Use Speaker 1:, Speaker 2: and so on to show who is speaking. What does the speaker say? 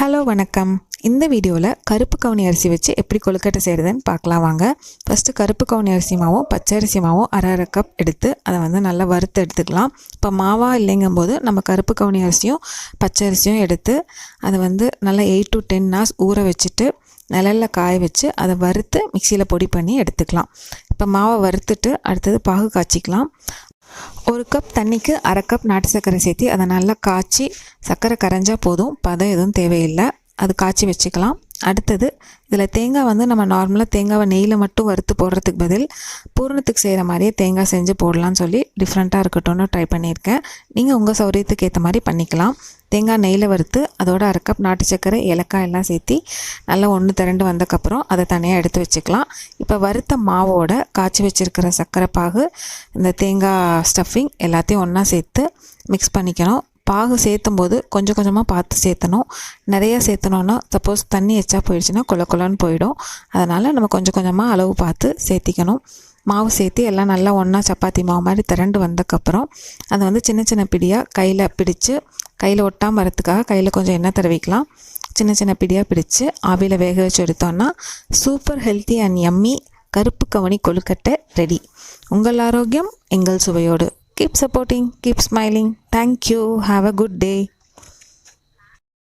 Speaker 1: Hello வணக்கம். இந்த வீடியோவில் கருப்பு கவுனி அரிசி வச்சு எப்படி கொழுக்கட்டை செய்கிறதுன்னு பார்க்கலாம் வாங்க. ஃபஸ்ட்டு கருப்பு கவுனி அரிசி மாவும் பச்சை அரிசி மாவும் அரை கப் எடுத்து அதை நல்லா வறுத்து எடுத்துக்கலாம். இப்போ மாவாக இல்லைங்கும்போது நம்ம கருப்பு கவுனி அரிசியும் பச்சை அரிசியும் எடுத்து அதை நல்லா 8 to 10 hours ஊற வச்சுட்டு நிழலில் காய வச்சு அதை வறுத்து மிக்சியில் பொடி பண்ணி எடுத்துக்கலாம். இப்போ மாவை வறுத்துட்டு அடுத்தது பாகு காய்ச்சிக்கலாம். 1 கப் தண்ணிக்கு அரை கப் நாட்டு சர்க்கரை சேர்த்து அதை நல்லா காய்ச்சி சர்க்கரை கரைஞ்சால் போதும், பதம் எதுவும் தேவையில்லை. அது காய்ச்சி வச்சுக்கலாம். அடுத்தது இதில் தேங்காய் நம்ம நார்மலாக தேங்காவை நெய்யில் மட்டும் வறுத்து போடுறதுக்கு பதில் பூரணத்துக்கு செய்கிற மாதிரியே தேங்காய் செஞ்சு போடலான்னு சொல்லி டிஃப்ரெண்ட்டாக இருக்கட்டும்னு ட்ரை பண்ணியிருக்கேன். நீங்கள் உங்கள் சௌரியத்துக்கு ஏற்ற மாதிரி பண்ணிக்கலாம். தேங்காய் நெய்யில் வறுத்து அதோட அரை கப் நாட்டு சர்க்கரை ஏலக்காய் எல்லாம் சேர்த்து நல்லா ஒன்று திரண்டு வந்தக்கப்புறம் அதை தனியாக எடுத்து வச்சுக்கலாம். இப்போ வறுத்த மாவோட காய்ச்சி வச்சுருக்கிற சர்க்கரை பாகு இந்த தேங்காய் ஸ்டஃபிங் எல்லாத்தையும் ஒன்றா சேர்த்து மிக்ஸ் பண்ணிக்கணும். பாகு சேர்த்தும் போது கொஞ்சம் கொஞ்சமாக பார்த்து சேர்த்தணும். நிறையா சேர்த்தணுன்னா சப்போஸ் தண்ணி எச்சா போயிடுச்சுன்னா கொலன்னு போயிடும். அதனால் நம்ம கொஞ்சம் கொஞ்சமாக அளவு பார்த்து சேர்த்திக்கணும். மாவு சேர்த்து எல்லாம் நல்லா ஒன்றா சப்பாத்தி மாவு மாதிரி திரண்டு வந்தக்கப்புறம் அதை சின்ன சின்ன பிடியாக கையில் பிடிச்சு கையில் ஒட்டாமல் வரத்துக்காக கையில் கொஞ்சம் எண்ணெய் தடவிக்கலாம். சின்ன சின்ன பிடியாக பிடிச்சு ஆவியில் வேக வச்சு எடுத்தோன்னா சூப்பர் ஹெல்த்தி அண்ட் யம்மி கருப்பு கவுனி கொழுக்கட்டை ரெடி. உங்கள் ஆரோக்கியம் எங்கள் சுவையோடு. Keep supporting, keep smiling. Thank you. Have a good day.